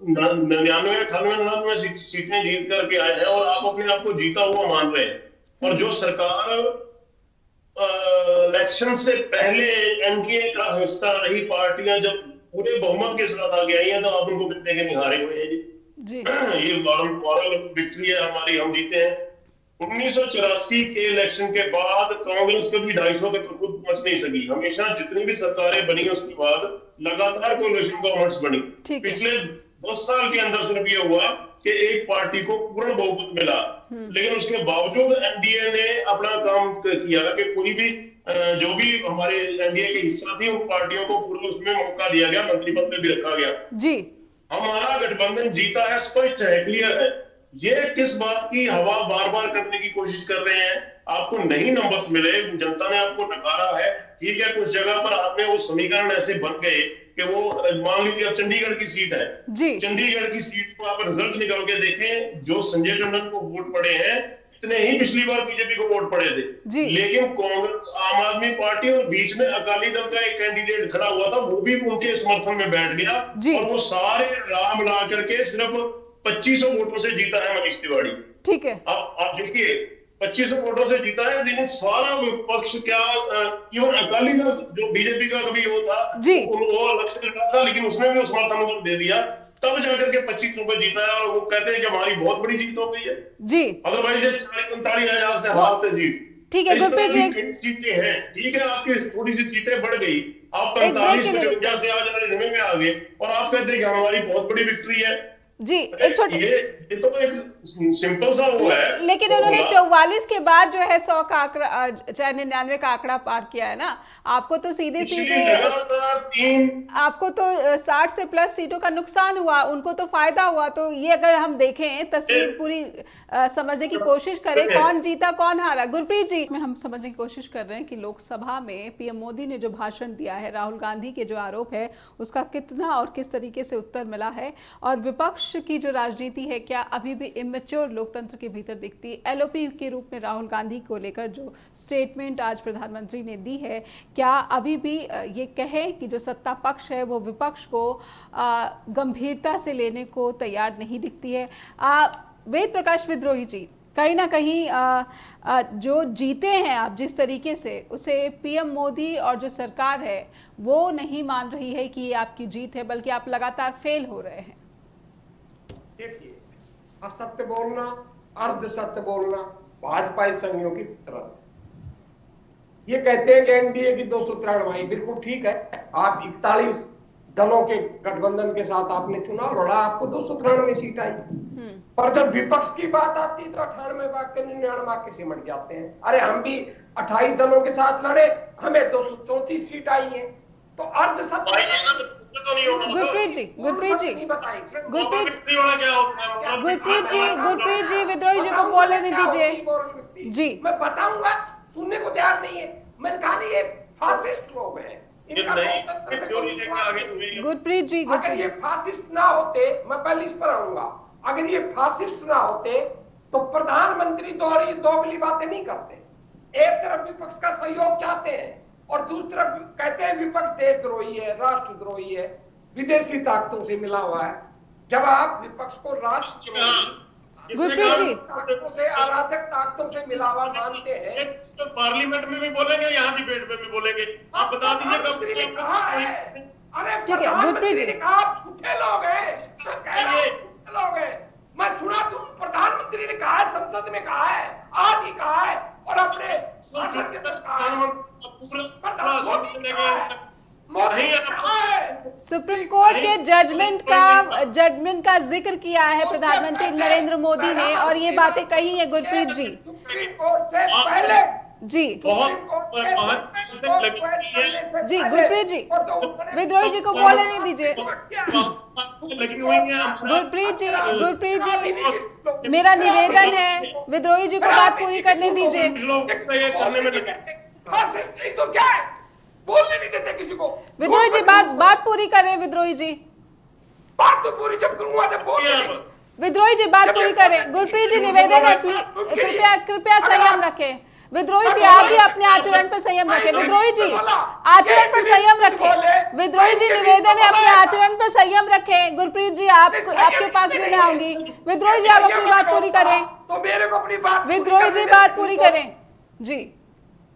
99, 98, 99 सीटें जीत करके आए हैं और आप अपने आप को जीता हुआ मान रहे हैं, और जो सरकार इलेक्शन से पहले एनडीए का हिस्सा रही पार्टियां जब पूरे बहुमत के साथ आगे आई हैं तो आप उनको कितने के निहारे हुए हैं जी। ये मॉरल विक्ट्री है हमारी, हम जीते हैं। 1984 के इलेक्शन के बाद कांग्रेस कभी 250 तक खुद पहुंच नहीं सकी। हमेशा जितनी भी सरकारें बनी उसके बाद लगातार कोalition गवर्नमेंट्स बनी। पिछले 10 साल के अंदर सिर्फ ये हुआ कि एक पार्टी को पूर्ण बहुमत मिला, लेकिन उसके बावजूद एनडीए ने अपना काम किया कि कोई भी जो भी हमारे एनडीए के हिस्सा थी उन पार्टियों को पूरा उसमें मौका दिया गया, मंत्री पद पे भी रखा गया जी। हमारा गठबंधन जीता है, स्पष्ट है, क्लियर है। ये किस बात की हवा बार बार करने की कोशिश कर रहे हैं? आपको नहीं नंबर्स मिले, जनता ने आपको नकारा है, ठीक है, कुछ जगह पर आपने वो समीकरण ऐसे बन गए कि वो मान लीजिए चंडीगढ़ की सीट है जी, चंडीगढ़ की सीट को आप रिजल्ट निकाल के देखें, जो संजय टंडन को वोट पड़े हैं इतने ही पिछली बार बीजेपी को वोट पड़े थे। लेकिन कांग्रेस, आम आदमी पार्टी और बीच में अकाली दल का एक कैंडिडेट खड़ा हुआ था, वो भी उनके समर्थन में बैठ गया और वो सारे राम ला करके सिर्फ 2500 वोटों से जीता है मनीष तिवारी। ठीक है, अब आप देखिए 2500 वोटों से जीता है, लेकिन सारा विपक्ष क्या, इवन अकाली दल जो बीजेपी का कभी वो था वो अलग से लड़ा था, लेकिन उसने भी समर्थन दे दिया, तब जाकर के 2500 पे जीता है। और वो कहते हैं कि हमारी बहुत बड़ी जीत हो गई है जी, अदरवाइज 40-45 हजार से हारते जीत। ठीक है गुरप्रीत जी, सीटें हैं, ठीक है आपकी थोड़ी सी सीटें बढ़ गई, आप 43 से 99 में आ गए और आप कहते हैं कि हमारी बहुत बड़ी विक्ट्री है जी। एक छोटे ये तो एक सिंपल सा वो है, लेकिन उन्होंने 44 के बाद जो है 100 का आंकड़ा, 99 का आंकड़ा पार किया है ना। आपको तो सीधे आपको तो 60 से प्लस सीटों का नुकसान हुआ, उनको तो फायदा हुआ। तो ये अगर हम देखें तस्वीर पूरी समझने की कोशिश करें, कौन जीता कौन हारा। गुरप्रीत जी, में हम समझने की कोशिश कर रहे हैं कि लोकसभा में पीएम मोदी ने जो भाषण दिया है, राहुल गांधी के जो आरोप है उसका कितना और किस तरीके से उत्तर मिला है, और विपक्ष की जो राजनीति है क्या अभी भी इमेच्योर लोकतंत्र के भीतर दिखती है। एलओपी के रूप में राहुल गांधी को लेकर जो स्टेटमेंट आज प्रधानमंत्री ने दी है, क्या अभी भी ये कहे कि जो सत्ता पक्ष है वो विपक्ष को गंभीरता से लेने को तैयार नहीं दिखती है। वेद प्रकाश विद्रोही जी, कहीं ना कहीं जो जीते हैं आप जिस तरीके से, उसे पीएम मोदी और जो सरकार है वो नहीं मान रही है कि ये आपकी जीत है, बल्कि आप लगातार फेल हो रहे हैं। देखिए, असत्य बोलना, अर्ध सत्य बोलना भाजपा संघियों की फितरत। ये कहते हैं कि एनडीए की 293, बिल्कुल ठीक है, आप 41 दलों के गठबंधन के साथ आपने चुनाव लड़ा, आपको 293 सीट आई, पर जब विपक्ष की बात आती तो 98 भाग के 99 के सिमट जाते हैं। अरे हम भी 28 दलों के साथ लड़े, हमें 234 सीट आई है। तो अर्ध सत्य गुरप्रीत जी, गुरप्रीत जी, विद्रोही जी को बोलने नहीं दीजिए जी। मैं बताऊंगा, सुनने को तैयार नहीं है। मैंने कहा नहीं, ये फासिस्ट लोग हैं। गुरप्रीत जी, अगर ये फासिस्ट ना होते, मैं पहले इस पर आऊंगा, अगर ये फासिस्ट ना होते तो प्रधानमंत्री दोगली बातें नहीं करते। एक तरफ विपक्ष का सहयोग चाहते हैं और दूसरी तरफ कहते हैं विपक्ष देशद्रोही है, राष्ट्रद्रोही है, विदेशी ताकतों से मिला हुआ है। जब आप विपक्ष को राष्ट्रद्रोही ताकतों से, अराजक ताकतों से मिला हुआ मानते हैं, तो पार्लियामेंट में भी बोलेंगे, यहाँ डिबेट में भी बोलेंगे। आप बता दीजिए कब। अरे ठीक है गुरप्रीत जी, आप झूठे लोग हैं, झूठे लोग हैं। मैं सुना तुम प्रधानमंत्री ने कहा है, संसद में कहा है, आज ही कहा है, और अपने सुप्रीम कोर्ट के जजमेंट का जिक्र किया है प्रधानमंत्री नरेंद्र मोदी ने, और ये बातें कही है गुरप्रीत जी। सुप्रीम कोर्ट से पहले जी जी, गुरप्रीत जी, विद्रोही जी को बोलने नहीं दीजिए। गुरप्रीत जी, मेरा निवेदन है, विद्रोही जी को बात पूरी करने दीजिए। तो क्या है, बोलने नहीं देते किसी को। विद्रोही जी बात पूरी करें। विद्रोही जी बात तो पूरी जब करूंगा, जब बोल विद्रोही जी बात पूरी करें। गुरप्रीत जी निवेदन है, कृपया संयम रखें। विद्रोही जी आप भी अपने आचरण पर संयम रखें। विद्रोही जी आचरण पर संयम रखें। विद्रोही जी निवेदन है, अपने आचरण पर संयम रखें। गुरप्रीत जी आपके पास भी मैं आऊंगी। विद्रोही जी आप अपनी बात पूरी करें। तो मेरे को अपनी बात, विद्रोही जी बात पूरी करें जी।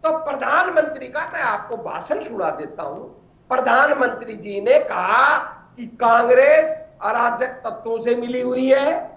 तो प्रधानमंत्री का मैं आपको भाषण सुना देता हूं। प्रधानमंत्री जी ने कहा कि कांग्रेस अराजक तत्वों से मिली हुई है,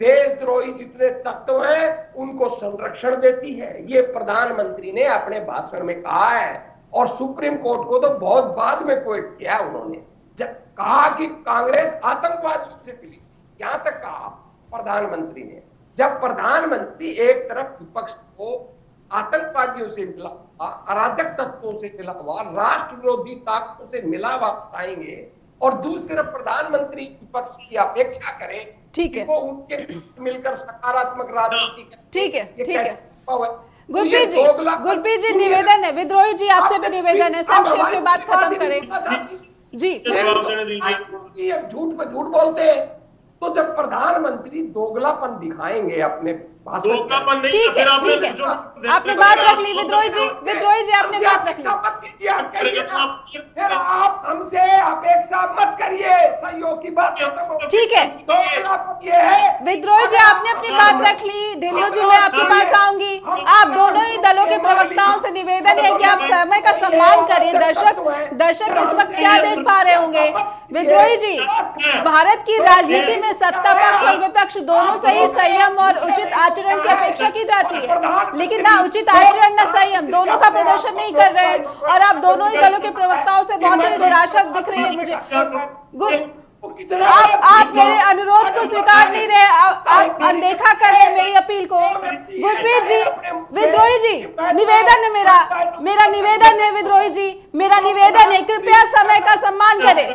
देशद्रोही जितने तत्व हैं उनको संरक्षण देती है। ये प्रधानमंत्री ने अपने भाषण में कहा है, और सुप्रीम कोर्ट को तो बहुत बाद में कोर्ट किया उन्होंने, जब कहा कि कांग्रेस आतंकवादियों से मिली, यहां तक कहा प्रधानमंत्री ने। जब प्रधानमंत्री एक तरफ विपक्ष को आतंकवादियों से मिला हुआ, अराजक तत्वों से मिला हुआ, राष्ट्र विरोधी ताकतों से मिला हुआ बताएंगे, और दूसरी तरफ प्रधानमंत्री विपक्ष की अपेक्षा करें ठीक है, वो उनके मिलकर सकारात्मक राजनीति करें। ठीक है, ठीक है। गुरप्रीत जी निवेदन है, विद्रोही जी आपसे भी निवेदन है, संक्षेप में बात खत्म करें। जी जवाब देने दीजिए। अब झूठ पे झूठ बोलते हैं, तो जब प्रधानमंत्री दोगलापन दिखाएंगे अपने भाषण में, ठीक है ठीक है, आपने बात रख ली विद्रोही जी आपने बात रख ली। फिर आप हमसे अपेक्षा मत करिए, सहयोग की बात ठीक है ये है। विद्रोही जी आपने अपनी बात रख ली, ढिल्लो जी मैं आपके पास आऊंगी। आप दोनों ही दलों के प्रवक्ताओं से निवेदन है कि आप समय का सम्मान करिए। दर्शक इस वक्त क्या देख पा रहे होंगे, विद्रोही जी भारत की राजनीति में सत्ता पक्ष और विपक्ष दोनों से ही संयम और उचित आचरण की अपेक्षा की जाती है, लेकिन ना उचित आचरण ना संयम, दोनों का प्रदर्शन नहीं कर रहे हैं। और आप दोनों ही दलों के प्रवक्ताओं से बहुत ही निराशा दिख रही है मुझे। आप मेरे अनुरोध को स्वीकार नहीं रहे, आप अनदेखा कर रहे हैं मेरी अपील को। गुरप्रीत जी, विद्रोही जी निवेदन है मेरा निवेदन है विद्रोही जी, मेरा निवेदन है कृपया समय का सम्मान करें,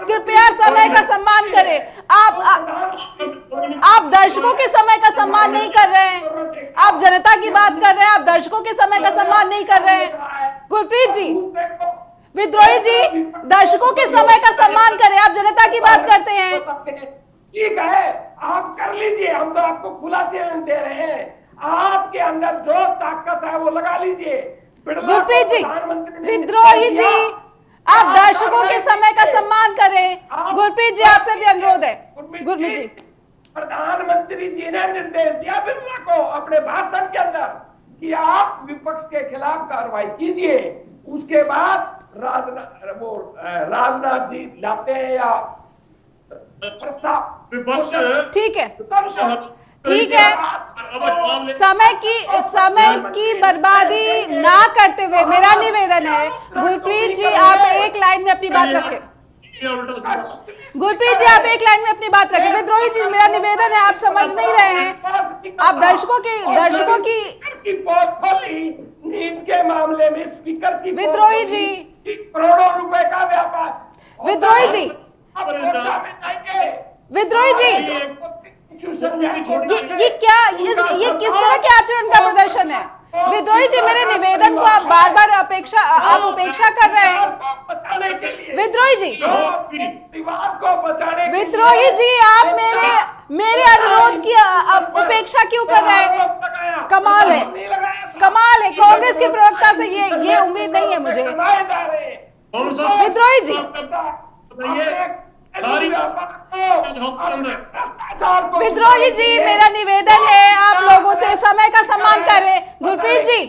कृपया समय का सम्मान करें। आप दर्शकों के समय का सम्मान नहीं कर रहे हैं, आप जनता की बात कर रहे हैं, आप दर्शकों के समय का सम्मान नहीं कर रहे हैं। गुरप्रीत जी, विद्रोही जी दर्शकों के समय का सम्मान करें, आप जनता की बात करते हैं। ठीक है, आप कर लीजिए, हम तो आपको खुला चैलेंज दे रहे हैं, आपके अंदर जो ताकत है वो लगा लीजिए। गुरप्रीत जी, विद्रोही जी आप दर्शकों के समय का सम्मान करें। गुरप्रीत जी आपसे भी अनुरोध है। गुरमीत जी, प्रधानमंत्री जी ने निर्देश दिया बिरला को अपने भाषण के अंदर कि आप विपक्ष के खिलाफ कार्रवाई कीजिए, उसके बाद राजनाथ जी लाते हैं या प्रस्ताव, ठीक है ठीक है, समय की बर्बादी ना करते हुए मेरा निवेदन है गुरप्रीत जी आप एक लाइन में अपनी बात रखें। गुरप्रीत जी आप एक लाइन में अपनी बात रखें। विद्रोही जी मेरा निवेदन है, आप समझ नहीं रहे हैं, आप दर्शकों की नीट के मामले में स्पीकर की विद्रोही जी, करोड़ों रुपए का व्यापार, विद्रोही जी, विद्रोही जी ये किस तरह के आचरण का प्रदर्शन है? विद्रोही जी मेरे निवेदन को आप बार बार उपेक्षा कर रहे हैं। विद्रोही जी, विद्रोही जी आप मेरे अनुरोध की उपेक्षा क्यों कर रहे हैं? कमाल है, कांग्रेस के प्रवक्ता से ये उम्मीद नहीं है मुझे। विद्रोही जी, विद्रोही जी मेरा निवेदन है आप लोगों से समय का सम्मान करें। गुरप्रीत जी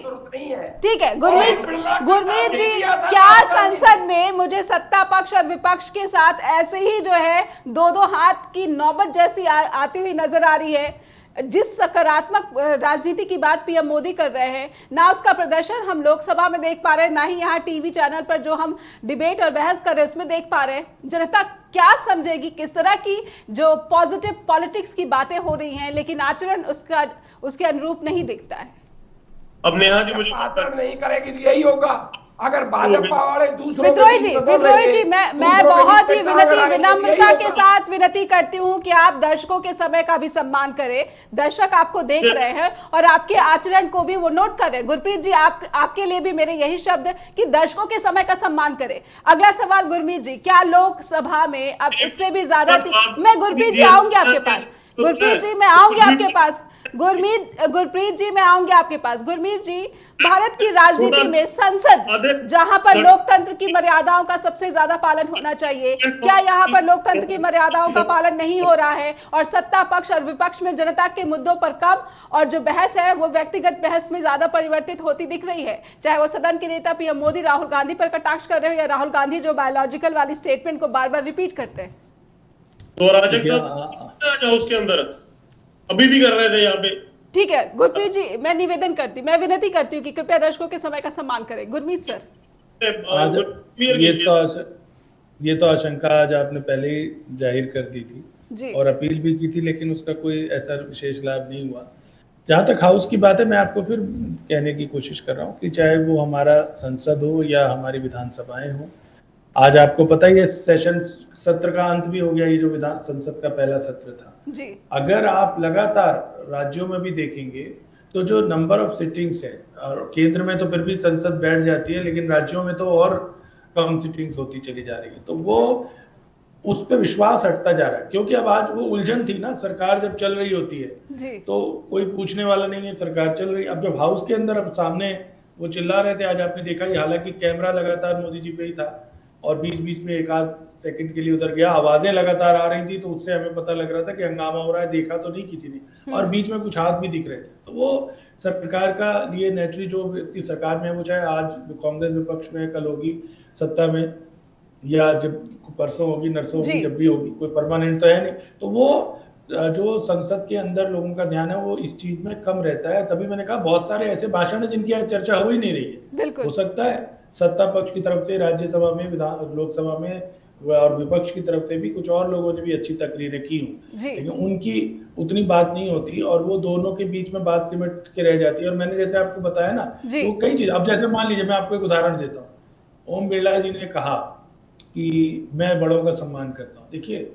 ठीक है, गुरमीत जी क्या संसद में मुझे सत्ता पक्ष और विपक्ष के साथ ऐसे ही जो है दो हाथ की नौबत जैसी आती हुई नजर आ रही है? जिस सकारात्मक राजनीति की बात पीएम मोदी कर रहे हैं, ना उसका प्रदर्शन हम लोकसभा में देख पा रहे हैं, ना ही यहाँ टीवी चैनल पर जो हम डिबेट और बहस कर रहे हैं उसमें देख पा रहे हैं। जनता क्या समझेगी? किस तरह की जो पॉजिटिव पॉलिटिक्स की बातें हो रही हैं, लेकिन आचरण उसके अनुरूप नहीं दिखता है। अब नेहा जी मुझे नहीं करेगी तो यही होगा अगर भाजपा वाले दूसरों। विद्रोही जी मैं बहुत ही विनम्रता के साथ विनती करती हूँ कि आप दर्शकों के समय का भी सम्मान करें। दर्शक आपको देख रहे हैं और आपके आचरण को भी वो नोट कर रहे हैं। गुरप्रीत जी आपके लिए भी मेरे यही शब्द कि दर्शकों के समय का सम्मान करें। अगला सवाल गुरमीत जी, क्या लोकसभा में अब इससे भी ज्यादा मैं गुरप्रीत जी आऊंगी आपके पास, गुरप्रीत जी मैं आऊंगी आपके पास, गुरप्रीत जी मैं आऊंगी आपके पास। गुरमीत जी, भारत की राजनीति में संसद जहां पर लोकतंत्र की मर्यादाओं का सबसे ज्यादा पालन होना चाहिए, क्या यहाँ पर लोकतंत्र की मर्यादाओं का पालन नहीं हो रहा है और सत्ता पक्ष और विपक्ष में जनता के मुद्दों पर कम और जो बहस है वो व्यक्तिगत बहस में ज्यादा परिवर्तित होती दिख रही है? चाहे वो सदन के नेता पीएम मोदी राहुल गांधी पर कटाक्ष कर रहे हो या राहुल गांधी जो बायोलॉजिकल वाली स्टेटमेंट को बार बार रिपीट करते हैं। तो उसके अंदर अभी भी कर रहे थे यहाँ पे। ठीक है गुरप्रीत जी, मैं विनती करती हूँ कि कृपया दर्शकों के समय का सम्मान करें। गुरमीत सर, ये तो आशंका आज आपने पहले ही जाहिर कर दी थी जी, और अपील भी की थी, लेकिन उसका कोई ऐसा विशेष लाभ नहीं हुआ। जहां तक हाउस की बात है, मैं आपको फिर कहने की कोशिश कर रहा हूँ कि चाहे वो हमारा संसद हो या हमारी विधानसभाएं हो, आज आपको पता ही है सेशन सत्र का अंत भी हो गया, ये जो विधान संसद का पहला सत्र था जी। अगर आप लगातार राज्यों में भी देखेंगे तो जो नंबर ऑफ सिटिंग्स है, और केंद्र में तो फिर भी संसद बैठ जाती है, लेकिन राज्यों में तो और कम सिटिंग्स होती चली जा रही है, तो वो उस पर विश्वास हटता जा रहा है। क्योंकि अब आज वो उलझन थी ना, सरकार जब चल रही होती है तो कोई पूछने वाला नहीं है, सरकार चल रही। अब जब हाउस के अंदर अब सामने वो चिल्ला रहे थे, आज आपने देखा ही, हालांकि कैमरा लगातार मोदी जी पे ही था और बीच बीच में एक आध सेकंड के लिए उधर गया, आवाजें लगातार आ रही थी, तो उससे हमें पता लग रहा था कि हंगामा हो रहा है, देखा तो नहीं किसी ने, और बीच में कुछ हाथ भी दिख रहे थे। तो वो सरकार का लिए नेचुरली जो व्यक्ति सरकार में है, वो चाहे आज कांग्रेस विपक्ष में, कल होगी सत्ता में, या जब परसों होगी, नरसों होगी, जब भी होगी, कोई परमानेंट तो है नहीं, तो वो जो संसद के अंदर लोगों का ध्यान है वो इस चीज में कम रहता है। तभी मैंने कहा बहुत सारे ऐसे भाषण है जिनकी आज चर्चा हो ही नहीं रही है। हो सकता है सत्ता पक्ष की तरफ से राज्यसभा में, लोकसभा में और विपक्ष की तरफ से भी कुछ और लोगों ने भी अच्छी तकरीरें की हों, लेकिन उनकी उतनी बात नहीं होती और वो दोनों के बीच में बात सिमट के रह जाती है। और मैंने जैसे आपको बताया ना, वो कई चीज, अब जैसे मान लीजिए मैं आपको एक उदाहरण देता हूँ, ओम बिरला जी ने कहा कि मैं बड़ों का सम्मान करता हूँ। देखिए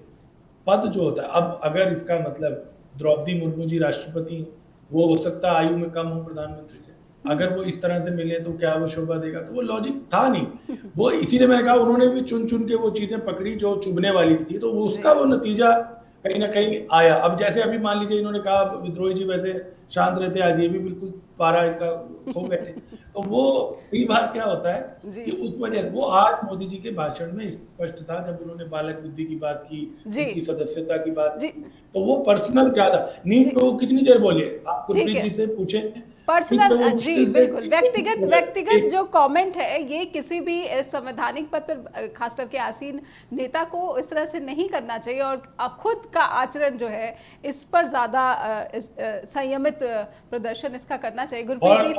पद जो होता है, अब अगर इसका मतलब द्रौपदी मुर्मू जी राष्ट्रपति, वो हो सकता है आयु में कम हो प्रधानमंत्री से, अगर वो इस तरह से मिले तो क्या वो शोभा देगा? तो वो लॉजिक था नहीं। वो इसीलिए मैंने कहा उन्होंने भी चुन चुन के वो चीजें पकड़ी जो चुभने वाली थी, तो उसका वो नतीजा कहीं ना कहीं आया। अब जैसे अभी मान लीजिए इन्होंने कहा विद्रोही जी वैसे शांत रहते, आज ये भी बिल्कुल पारा इनका हो बैठे, तो वो कई बार क्या होता है कि उस वजह, वो आज मोदी जी के भाषण में स्पष्ट था जब उन्होंने बालक बुद्धि की बात की, उनकी सदस्यता की बात की, तो वो पर्सनल ज्यादा नीट पे वो कितनी देर बोले, आप गुरप्रीत जी से पूछे पर्सनल, जी बिल्कुल, व्यक्तिगत जो कमेंट है ये किसी भी संवैधानिक पद पर खास करके आसीन नेता को इस तरह से नहीं करना चाहिए और खुद का आचरण जो है इस पर ज्यादा संयमित प्रदर्शन इसका करना चाहिए। गुरप्रीत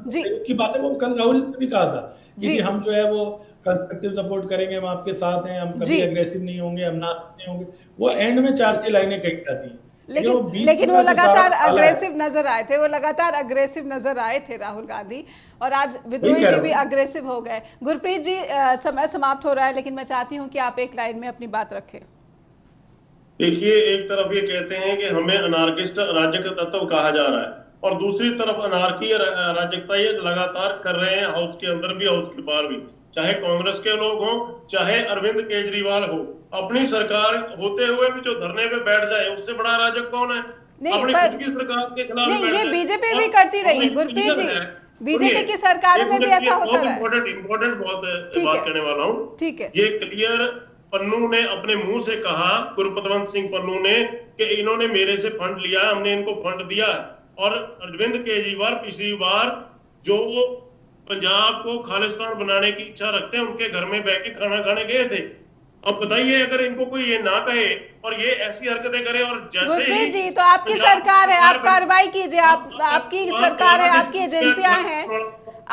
जी की बात है, वो कल राहुल ने भी कहा था कि हम जो है वो कंस्ट्रक्टिव सपोर्ट करेंगे, हम आपके साथ हैं, हम कभी एग्रेसिव नहीं होंगे, हम ना नहीं होंगे। वो एंड में 4-6 लाइनें कही जाती हैं, लेकिन वो लगातार अग्रेसिव नजर आए थे, राहुल गांधी, और आज विद्रोही जी भी अग्रेसिव हो गए। गुरप्रीत जी समय समाप्त हो रहा है, लेकिन मैं चाहती हूं कि आप एक लाइन में अपनी बात रखें। देखिए, एक तरफ ये कहते हैं कि हमें अनार्किस्ट अराजक तत्व कहा जा रहा है और दूसरी तरफ अनार्की अराजकता ये लगातार कर रहे हैं, हाउस के अंदर भी हाउस के बाहर भी, चाहे कांग्रेस के लोग हों चाहे अरविंद केजरीवाल हो। अपनी सरकार होते हुए भी जो धरने पे बैठ जाए, उससे बड़ा अराजक कौन है? अपनी खुद की सरकार के खिलाफ नहीं, ये बीजेपी भी करती रही गुरप्रीत जी, बीजेपी की सरकारों में भी ऐसा होता रहा है। इम्पोर्टेंट बात करने वाला हूँ, ठीक है, ये क्लियर पन्नू ने अपने मुंह से कहा, गुरपतवंत सिंह पन्नू ने, कि इन्होंने मेरे से फंड लिया, हमने इनको फंड दिया। और अरविंद केजरीवाल पिछली बार जो पंजाब को खालिस्तान बनाने की इच्छा रखते हैं, उनके घर में बैठ के खाना खाने गए थे। अब बताइए, अगर इनको कोई ये ना कहे और ये ऐसी हरकतें करे, और जैसे ही जी, तो आपकी सरकार है, आप कार्रवाई कीजिए, आपकी सरकार है, आपकी एजेंसियां हैं,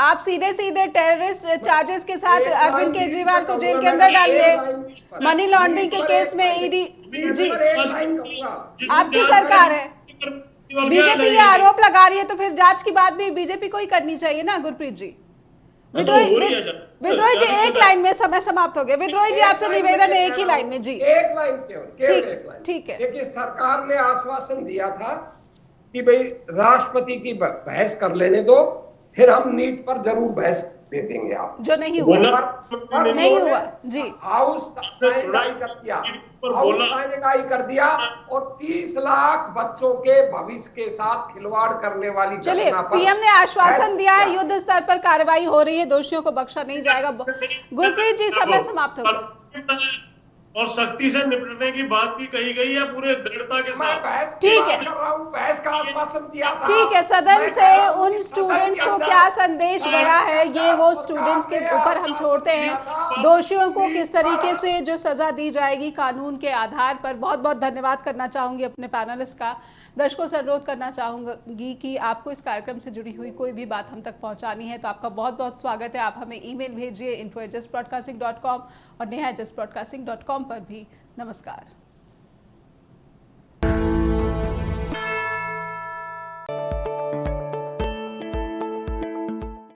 आप सीधे सीधे टेररिस्ट चार्जेस के साथ अरविंद केजरीवाल को जेल के अंदर डालिए, मनी लॉन्ड्रिंग के केस में ईडी। जी, आपकी सरकार है, बीजेपी ये आरोप लगा रही है, तो फिर जांच की बात भी बीजेपी को ही करनी चाहिए ना गुरप्रीत जी। विद्रोही जी एक लाइन में, समय समाप्त हो गया। विद्रोही जी आपसे निवेदन है, एक ही लाइन में। जी, एक लाइन केवल, ठीक है। देखिए, सरकार ने आश्वासन दिया था कि भाई राष्ट्रपति की बहस कर लेने दो, फिर हम नीट पर जरूर बहस दे देंगे, आप जो नहीं हुआ जी। हाउस साइनेकाई कर दिया और 30 लाख बच्चों के भविष्य के साथ खिलवाड़ करने वाली। चलिए, पीएम ने आश्वासन दिया है, युद्ध स्तर पर कार्रवाई हो रही है, दोषियों को बख्शा नहीं जाएगा। गुरप्रीत जी समय समाप्त हो गया और सख्ती से निपटने की बात भी कही गई है पूरे दृढ़ता के साथ। ठीक है, ठीक है। सदन से उन स्टूडेंट्स को क्या संदेश गया है, ये वो स्टूडेंट्स के ऊपर हम छोड़ते हैं। दोषियों को किस तरीके से जो सजा दी जाएगी कानून के आधार पर। बहुत बहुत धन्यवाद करना चाहूंगी अपने पैनलिस्ट का। दर्शकों से अनुरोध करना चाहूंगी कि आपको इस कार्यक्रम से जुड़ी हुई कोई भी बात हम तक पहुंचानी है तो आपका बहुत बहुत स्वागत है। आप हमें ईमेल भेजिए info@justbroadcasting.com और neha@justbroadcasting.com पर भी। नमस्कार।